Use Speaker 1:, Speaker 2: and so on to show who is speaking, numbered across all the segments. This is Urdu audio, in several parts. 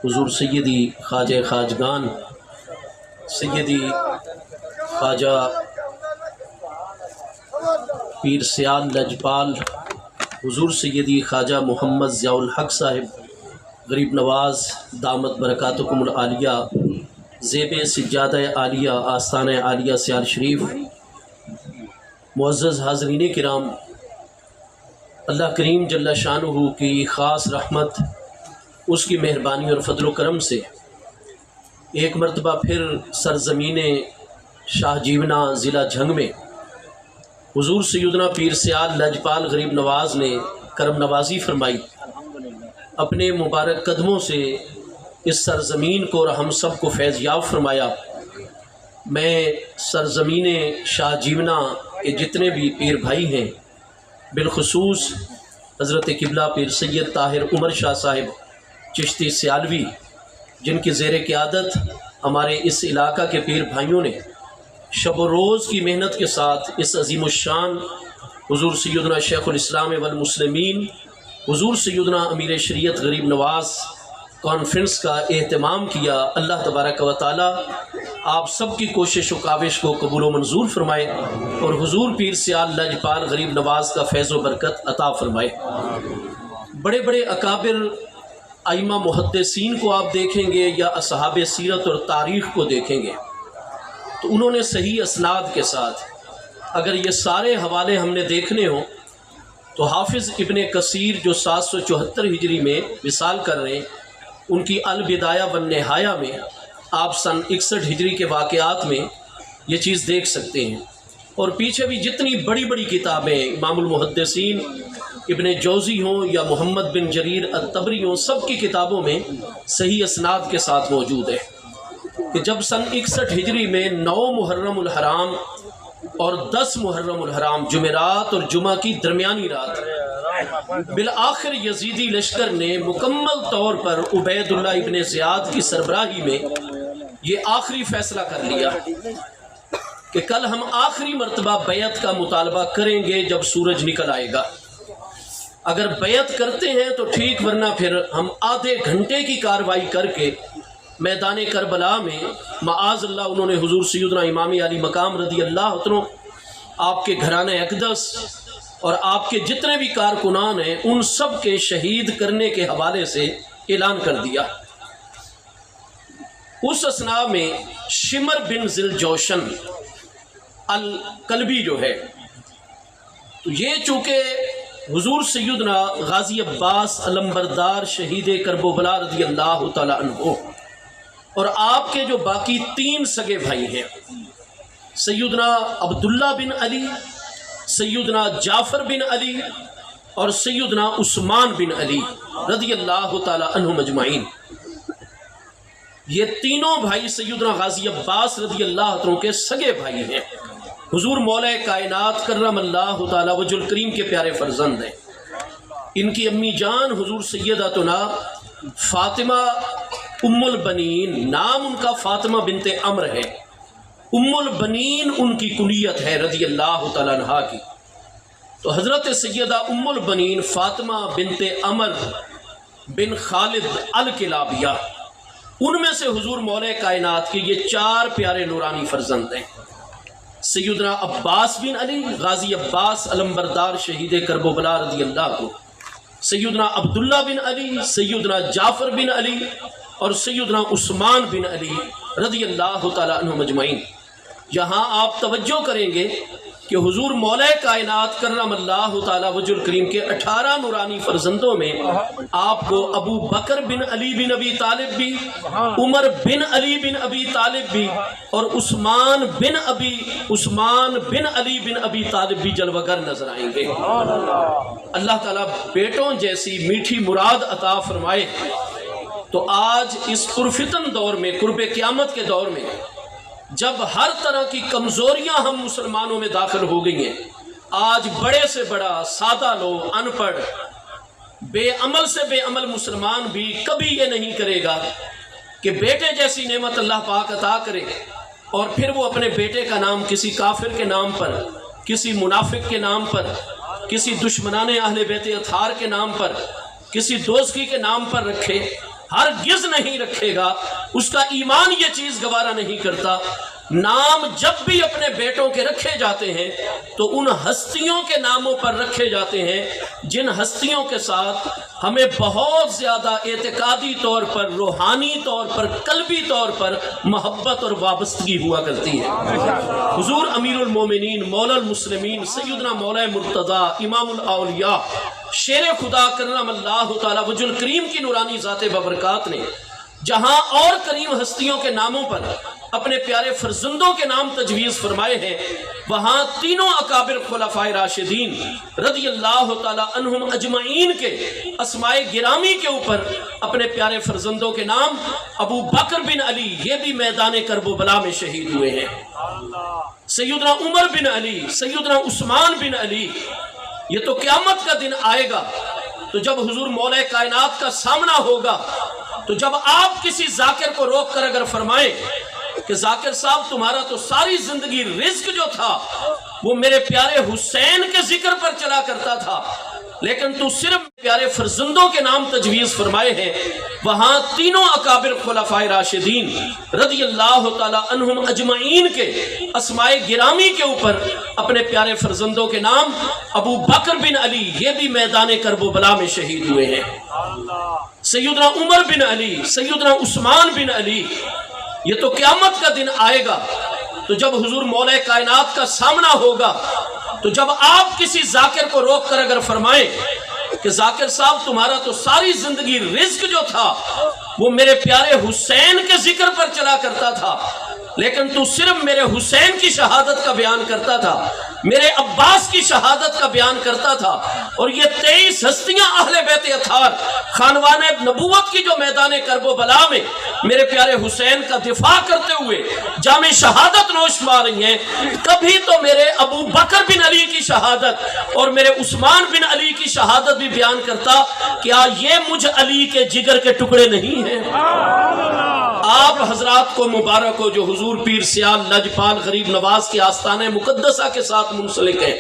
Speaker 1: حضور سیدی خواجہ خواجگان سیدی خواجہ پیر سیال لجپال حضور سیدی خواجہ محمد ضیاء الحق صاحب غریب نواز دامت برکاتکم العالیہ زیب سجادہ عالیہ آستانہ عالیہ سیال شریف، معزز حاضرین کرام، اللہ کریم جل شانہ کی خاص رحمت، اس کی مہربانی اور فضل و کرم سے ایک مرتبہ پھر سرزمین شاہ جیونا ضلع جھنگ میں حضور سیدنا پیر سیال لجپال غریب نواز نے کرم نوازی فرمائی، اپنے مبارک قدموں سے اس سرزمین کو اور ہم سب کو فیض یاب فرمایا۔ میں سرزمین شاہ جیونا کے جتنے بھی پیر بھائی ہیں، بالخصوص حضرت قبلہ پیر سید طاہر عمر شاہ صاحب چشتی سیالوی، جن کی زیر قیادت ہمارے اس علاقہ کے پیر بھائیوں نے شب و روز کی محنت کے ساتھ اس عظیم الشان حضور سیدنا شیخ الاسلام والمسلمین حضور سیدنا امیر شریعت غریب نواز کانفرنس کا اہتمام کیا۔ اللہ تبارک و تعالی آپ سب کی کوشش و کاوش کو قبول و منظور فرمائے اور حضور پیر سیال لجپال غریب نواز کا فیض و برکت عطا فرمائے۔ بڑے بڑے اکابر ائمہ محدثین کو آپ دیکھیں گے یا اصحاب سیرت اور تاریخ کو دیکھیں گے تو انہوں نے صحیح اسناد کے ساتھ، اگر یہ سارے حوالے ہم نے دیکھنے ہوں تو حافظ ابن کثیر جو 774 ہجری میں وصال کر رہے ہیں، ان کی البدایہ والنہایہ میں آپ سن 61 ہجری کے واقعات میں یہ چیز دیکھ سکتے ہیں، اور پیچھے بھی جتنی بڑی بڑی کتابیں امام المحدثین ابن جوزی ہوں یا محمد بن جریر الطبری ہوں، سب کی کتابوں میں صحیح اسناد کے ساتھ موجود ہے کہ جب سن 61 ہجری میں 9 محرم الحرام اور 10 محرم الحرام جمعرات اور جمعہ کی درمیانی رات بالآخر یزیدی لشکر نے مکمل طور پر عبید اللہ ابن زیاد کی سربراہی میں یہ آخری فیصلہ کر لیا کہ کل ہم آخری مرتبہ بیعت کا مطالبہ کریں گے جب سورج نکل آئے گا۔ اگر بیعت کرتے ہیں تو ٹھیک، ورنہ پھر ہم آدھے گھنٹے کی کارروائی کر کے میدان کربلا میں معاذ اللہ انہوں نے حضور سیدنا امام علی مقام رضی اللہ عنہ، آپ کے گھرانہ اقدس اور آپ کے جتنے بھی کارکنان ہیں، ان سب کے شہید کرنے کے حوالے سے اعلان کر دیا۔ اس اثناء میں شمر بن ذل جوشن الکلبی جو ہے، تو یہ چونکہ حضور سیدنا غازی عباس علمبردار شہید کرب و بلا رضی اللہ تعالی عنہ اور آپ کے جو باقی 3 سگے بھائی ہیں، سیدنا عبداللہ بن علی، سیدنا جعفر بن علی اور سیدنا عثمان بن علی رضی اللہ تعالی عنہم اجمعین، یہ تینوں بھائی سیدنا غازی عباس رضی اللہ عنہ کے سگے بھائی ہیں، حضور مولا کائنات کرم اللہ تعالی وجہ الکریم کے پیارے فرزند ہیں۔ ان کی امی جان حضور سیداتنا فاطمہ ام البنین، نام ان کا فاطمہ بنت عمر ہے، ام البنین ان کی کنیت ہے رضی اللہ تعالیٰ عنہا کی۔ تو حضرت سیدہ ام البنین فاطمہ بنت عمر بن خالد الکلابیہ، ان میں سے حضور مولا کائنات کے یہ 4 پیارے نورانی فرزند ہیں۔ سیدنا عباس بن علی، غازی عباس علمبردار شہید کرب و بلا رضی اللہ عنہ، سیدنا عبداللہ بن علی، سیدنا جعفر بن علی اور سیدنا عثمان بن علی رضی اللہ تعالی عنہم اجمعین۔ یہاں آپ توجہ کریں گے کہ حضور مولا کائنات کرم اللہ تعالی وجہ الکریم کے 18 نورانی فرزندوں میں آپ کو ابو بکر بن علی بن ابی طالب بھی، عمر بن علی بن ابی طالب بھی اور عثمان بن علی بن ابی طالب بھی جلوگر نظر آئیں گے۔ اللہ تعالیٰ بیٹوں جیسی میٹھی مراد عطا فرمائے۔ تو آج اس پرفتن دور میں، قرب قیامت کے دور میں، جب ہر طرح کی کمزوریاں ہم مسلمانوں میں داخل ہو گئی ہیں، آج بڑے سے بڑا، سادہ لوگ، ان پڑھ، بے عمل سے بے عمل مسلمان بھی کبھی یہ نہیں کرے گا کہ بیٹے جیسی نعمت اللہ پاک عطا کرے اور پھر وہ اپنے بیٹے کا نام کسی کافر کے نام پر، کسی منافق کے نام پر، کسی دشمنان اہل بیت اطہار کے نام پر، کسی دوزخی کے نام پر رکھے ہرگز نہیں رکھے گا، اس کا ایمان یہ چیز گوارا نہیں کرتا۔ نام جب بھی اپنے بیٹوں کے رکھے جاتے ہیں تو ان ہستیوں کے ناموں پر رکھے جاتے ہیں جن ہستیوں کے ساتھ ہمیں بہت زیادہ اعتقادی طور پر، روحانی طور پر، قلبی طور پر محبت اور وابستگی ہوا کرتی ہے۔ حضور امیر المومنین مولا المسلمین سیدنا مولا مرتضی امام الاولیاء شیر خدا کرم اللہ تعالی وجہ الکریم کی نورانی ذات ببرکات نے جہاں اور کریم ہستیوں کے ناموں پر اپنے پیارے فرزندوں کے نام تجویز فرمائے ہیں، وہاں تینوں اکابر خلفائے راشدین رضی اللہ تعالی عنہم اجمعین کے اسماء گرامی کے اوپر اپنے پیارے فرزندوں کے نام ابو بکر بن علی یہ بھی میدان کرب و بلا میں شہید ہوئے ہیں، سیدنا عمر بن علی، سیدنا عثمان بن علی۔ یہ تو قیامت کا دن آئے گا تو جب حضور مولا کائنات کا سامنا ہوگا، تو جب آپ کسی ذاکر کو روک کر اگر فرمائیں کہ ذاکر صاحب تمہارا تو ساری زندگی رزق جو تھا وہ میرے پیارے حسین کے ذکر پر چلا کرتا تھا، لیکن تو صرف پیارے فرزندوں کے نام تجویز فرمائے ہیں، وہاں تینوں اکابر خلفائے راشدین رضی اللہ تعالی عنہم اجمعین کے اسماء گرامی کے اوپر اپنے پیارے فرزندوں کے نام ابو بکر بن علی یہ بھی میدان کرب و بلا میں شہید ہوئے ہیں، سیدنا عمر بن علی، سیدنا عثمان بن علی۔ یہ تو قیامت کا دن آئے گا تو جب حضور مولا کائنات کا سامنا ہوگا، تو جب آپ کسی ذاکر کو روک کر اگر فرمائیں کہ ذاکر صاحب تمہارا تو ساری زندگی رزق جو تھا وہ میرے پیارے حسین کے ذکر پر چلا کرتا تھا، لیکن تو صرف میرے حسین کی شہادت کا بیان کرتا تھا، میرے عباس کی شہادت کا بیان کرتا تھا، اور یہ 23 ہستیاں اہل بیت اطہار خاندان نبوت کی جو میدان کرب و بلا میں میرے پیارے حسین کا دفاع کرتے ہوئے جامع شہادت نوش مار رہی ہیں، کبھی تو میرے ابو بکر بن علی کی شہادت اور میرے عثمان بن علی کی شہادت بھی بیان کرتا، کیا یہ مجھ علی کے جگر کے ٹکڑے نہیں ہیں؟ آپ حضرات کو مبارک ہو جو حضور پیر سیال لجپال غریب نواز کے آستانہ مقدسہ کے ساتھ منسلک ہیں،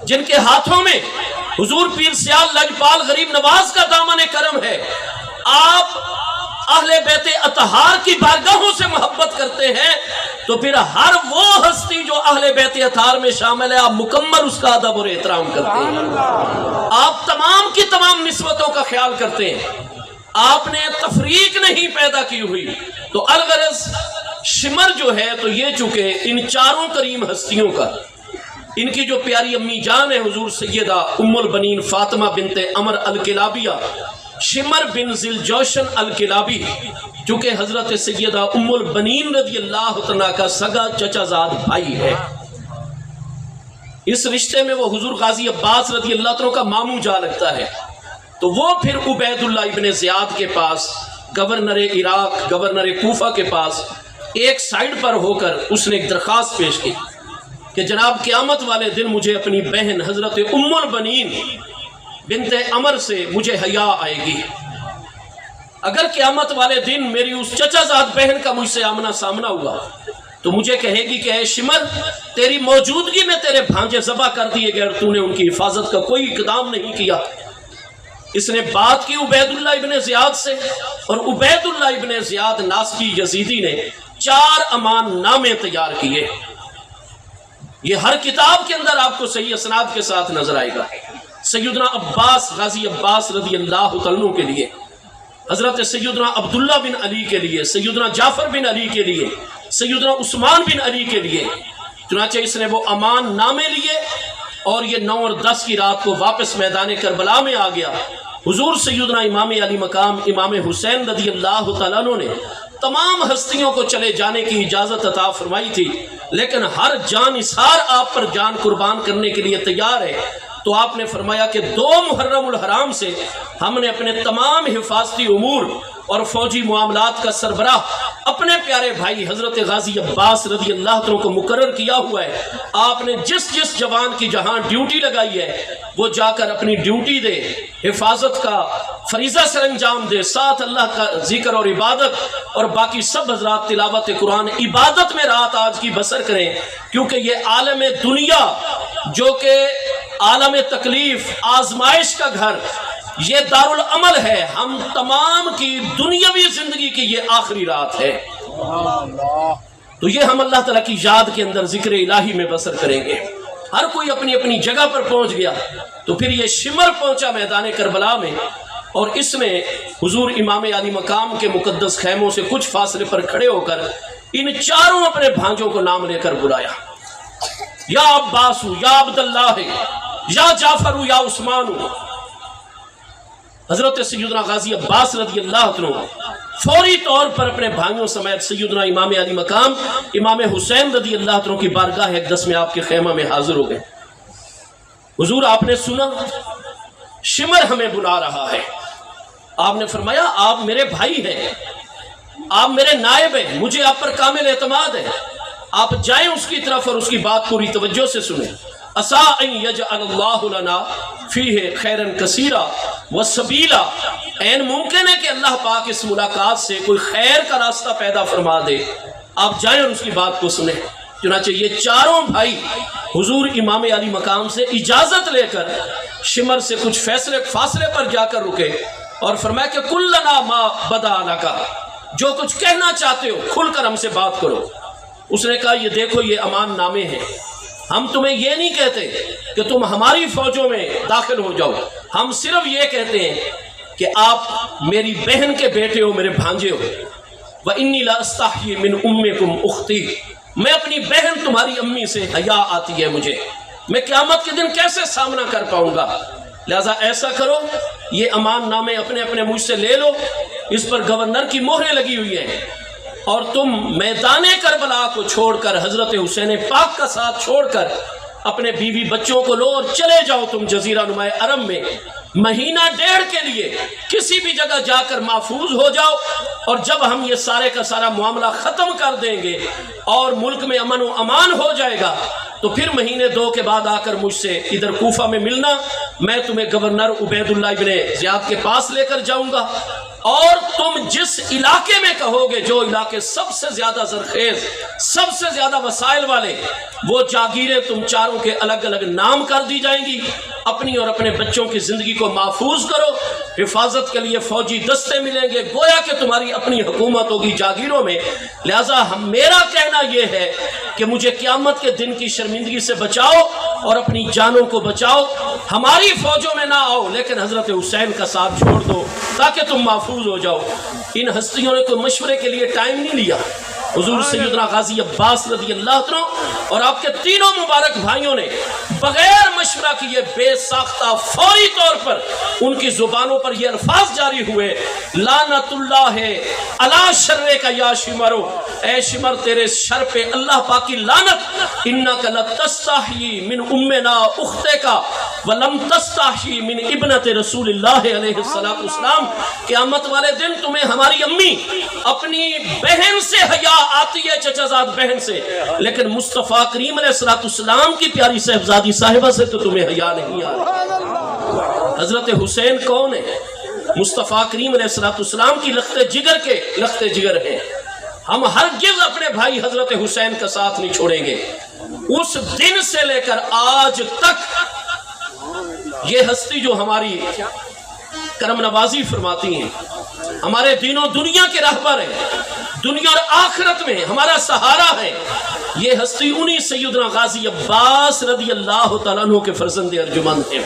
Speaker 1: جن کے ہاتھوں میں حضور پیر سیال لجپال غریب نواز کا دامن کرم ہے۔ آپ اہل بیت اطہار کی بارگاہوں سے محبت کرتے ہیں تو پھر ہر وہ ہستی جو اہل بیت اطہار میں شامل ہے آپ مکمل اس کا ادب اور احترام کرتے ہیں، آپ تمام کی تمام نسبتوں کا خیال کرتے ہیں، آپ نے تفریق نہیں پیدا کی ہوئی۔ تو الغرض شمر جو ہے تو یہ چکے ان چاروں کریم ہستیوں کا، ان کی جو پیاری امی جان ہے حضور سیدہ ام البنین فاطمہ بنت عمر الکلابیہ شمر بن ذیلجوشن الکلابی، چونکہ حضرت سیدہ ام البنین رضی اللہ عنہا کا سگا چچا زاد بھائی ہے، اس رشتے میں وہ حضور غازی عباس رضی اللہ عنہ کا ماموں جا لگتا ہے، تو وہ پھر عبید اللہ ابن زیاد کے پاس گورنر عراق، گورنر کوفہ کے پاس ایک سائیڈ پر ہو کر اس نے ایک درخواست پیش کی کہ جناب قیامت والے دن مجھے اپنی بہن حضرت ام البنین بنت عمر سے مجھے حیا آئے گی، اگر قیامت والے دن میری اس چچا زاد بہن کا مجھ سے آمنا سامنا ہوا تو مجھے کہے گی کہ اے شمر تیری موجودگی میں تیرے بھانجے ذبح کر دیے گئے اور تو نے ان کی حفاظت کا کوئی اقدام نہیں کیا۔ اس نے بات کی عبید اللہ ابن زیاد سے، اور عبید اللہ ابن زیاد ناسبی یزیدی نے 4 امان نامے تیار کیے، یہ ہر کتاب کے اندر آپ کو صحیح اسناد کے ساتھ نظر آئے گا۔ سیدنا عباس غازی عباس رضی اللہ عنہ کے لیے، حضرت سیدنا عبداللہ بن علی کے لیے، سیدنا جعفر بن علی کے لیے، سیدنا عثمان بن علی کے لیے، چنانچہ اس نے وہ امان نامے لیے اور یہ 9 اور 10 کی رات کو واپس میدان کربلا میں آ گیا۔ حضور سیدنا امام علی مقام امام حسین رضی اللہ تعالیٰ عنہ نے تمام ہستیوں کو چلے جانے کی اجازت عطا فرمائی تھی، لیکن ہر جان نثار آپ پر جان قربان کرنے کے لیے تیار ہے، تو آپ نے فرمایا کہ 2 محرم الحرام سے ہم نے اپنے تمام حفاظتی امور اور فوجی معاملات کا سربراہ اپنے پیارے بھائی حضرت غازی عباس رضی اللہ عنہ کو مقرر کیا ہوا ہے، آپ نے جس جس جوان کی جہاں ڈیوٹی لگائی ہے وہ جا کر اپنی ڈیوٹی دے، حفاظت کا فریضہ سر انجام دے، ساتھ اللہ کا ذکر اور عبادت، اور باقی سب حضرات تلاوت قرآن عبادت میں رات آج کی بسر کریں، کیونکہ یہ عالم دنیا جو کہ عالم تکلیف آزمائش کا گھر، یہ دارالعمل ہے، ہم تمام کی دنیاوی زندگی کی یہ آخری رات ہے، تو یہ ہم اللہ تعالیٰ کی یاد کے اندر ذکر الہی میں بسر کریں گے۔ ہر کوئی اپنی اپنی جگہ پر پہنچ گیا تو پھر یہ شمر پہنچا میدان کربلا میں، اور اس میں حضور امام علی مقام کے مقدس خیموں سے کچھ فاصلے پر کھڑے ہو کر ان چاروں اپنے بھانجوں کو نام لے کر بلایا، یا عباس، یا عبداللہ، یا جعفر، یا عثمان۔ حضرت سیدنا غازی عباس رضی اللہ عنہ فوری طور پر اپنے بھائیوں سمیت سیدنا امام علی مقام امام حسین رضی اللہ عنہ کی بارگاہ اقدس میں آپ کے خیمہ میں حاضر ہو گئے۔ حضور آپ نے سنا شمر ہمیں بلا رہا ہے، آپ نے فرمایا آپ میرے بھائی ہیں، آپ میرے نائب ہیں، مجھے آپ پر کامل اعتماد ہے، آپ جائیں اس کی طرف اور اس کی بات پوری توجہ سے سنیں۔ عسیٰ ان یجعل اللہ لنا فیہ خیرا کثیرا وسبیلا، این ممکن ہے کہ اللہ پاک اس ملاقات سے کوئی خیر کا راستہ پیدا فرما دے، آپ جائیں اور اس کی بات کو سنیں۔ چنانچہ یہ چاروں بھائی حضور امام علی مقام سے اجازت لے کر شمر سے کچھ فاصلے پر جا کر رکے اور فرمایا کہ کلنا ما بدا لکا، جو کچھ کہنا چاہتے ہو کھل کر ہم سے بات کرو۔ اس نے کہا یہ دیکھو یہ امان نامے ہیں، ہم تمہیں یہ نہیں کہتے کہ تم ہماری فوجوں میں داخل ہو جاؤ، ہم صرف یہ کہتے ہیں کہ آپ میری بہن کے بیٹے ہو، میرے بھانجے ہو۔ وَإِنِّي لَأَسْتَحْيِي مِنْ أُمِّكُمْ أُخْتِي، میں اپنی بہن تمہاری امی سے حیا آتی ہے مجھے، میں قیامت کے دن کیسے سامنا کر پاؤں گا، لہذا ایسا کرو یہ امان نامے اپنے اپنے مجھ سے لے لو، اس پر گورنر کی مہریں لگی ہوئی ہیں، اور تم میدان کربلا کو چھوڑ کر حضرت حسین پاک کا ساتھ چھوڑ کر اپنے بیوی بچوں کو لو اور چلے جاؤ تم جزیرہ نما عرب میں، مہینہ ڈیڑھ کے لیے کسی بھی جگہ جا کر محفوظ ہو جاؤ، اور جب ہم یہ سارے کا سارا معاملہ ختم کر دیں گے اور ملک میں امن و امان ہو جائے گا تو پھر مہینے 2 کے بعد آ کر مجھ سے ادھر کوفہ میں ملنا، میں تمہیں گورنر عبید اللہ ابن زیاد کے پاس لے کر جاؤں گا، اور تم جس علاقے میں کہو گے، جو علاقے سب سے زیادہ زرخیز، سب سے زیادہ وسائل والے، وہ جاگیریں تم چاروں کے الگ الگ نام کر دی جائیں گی۔ اپنی اور اپنے بچوں کی زندگی کو محفوظ کرو، حفاظت کے لیے فوجی دستے ملیں گے، گویا کہ تمہاری اپنی حکومت ہوگی جاگیروں میں، لہٰذا میرا کہنا یہ ہے کہ مجھے قیامت کے دن کی شرمندگی سے بچاؤ اور اپنی جانوں کو بچاؤ، ہماری فوجوں میں نہ آؤ لیکن حضرت حسین کا ساتھ چھوڑ دو تاکہ تم محفوظ ہو جاؤ۔ ان ہستیوں نے کوئی مشورے کے لیے ٹائم نہیں لیا، حضور سیدنا غازی عباس رضی اللہ عنہ اور آپ کے تینوں مبارک بھائیوں نے بغیر مشورہ کیے بے ساختہ فوری طور پر ان کی زبانوں پر یہ الفاظ جاری ہوئے، لعنت اللہ علی شر کا یا شمرو، اے شمر تیرے شر پہ اللہ پاک کی لعنت، انک لتستحی من امنا اختک ولم تستحی من ابنت رسول اللہ علیہ السلام، قیامت والے دن تمہیں ہماری امی اپنی بہن سے حیا آتی ہے، چچا زاد بہن سے، لیکن مصطفیٰ کریم علیہ السلام کی پیاری صاحبزادی صاحبہ سے تو تمہیں حیا نہیں آ رہی۔ حضرت حسین کون ہے؟ مصطفیٰ کریم علیہ السلام کی لخت جگر ہیں، ہم ہرگز اپنے بھائی حضرت حسین کا ساتھ نہیں چھوڑیں گے۔ اس دن سے لے کر آج تک یہ ہستی جو ہماری کرم نوازی فرماتی ہیں، ہمارے دین و دنیا کے رہبر ہیں، دنیا اور آخرت میں ہمارا سہارا ہے، یہ ہستی انہی سیدنا غازی عباس رضی اللہ تعالیٰ عنہ کے فرزند ارجمند ہیں۔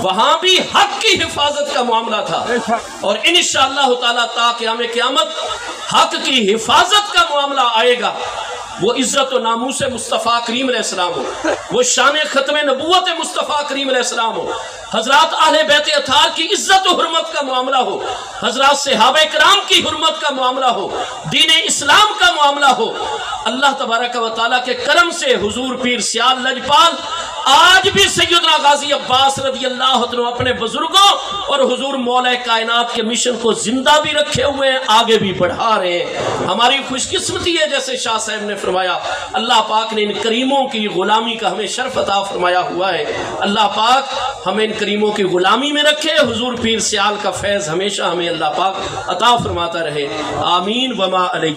Speaker 1: وہاں بھی حق کی حفاظت کا معاملہ تھا، اور انشاءاللہ تعالیٰ تا قیام قیامت حق کی حفاظت کا معاملہ آئے گا۔ وہ عزت و ناموس مصطفیٰ کریم علیہ السلام ہو، وہ شان ختم نبوت مصطفیٰ کریم علیہ السلام ہو، حضرات اہل بیت اطہار کی عزت و حرمت کا معاملہ ہو، حضرات صحابہ کرام کی حرمت کا معاملہ ہو، دین اسلام کا معاملہ ہو، اللہ تبارک و تعالیٰ کے کرم سے حضور پیر سیال لجپال آج بھی سیدنا غازی عباس رضی اللہ عنہ اپنے بزرگوں اور حضور مولا کائنات کے مشن کو زندہ بھی رکھے ہوئے ہیں، آگے بھی بڑھا رہے ہیں۔ ہماری خوش قسمتی ہے، جیسے شاہ صاحب نے فرمایا، اللہ پاک نے ان کریموں کی غلامی کا ہمیں شرف عطا فرمایا ہوا ہے۔ اللہ پاک ہمیں ان کریموں کی غلامی میں رکھے، حضور پیر سیال کا فیض ہمیشہ ہمیں اللہ پاک عطا فرماتا رہے، آمین وما علیہ۔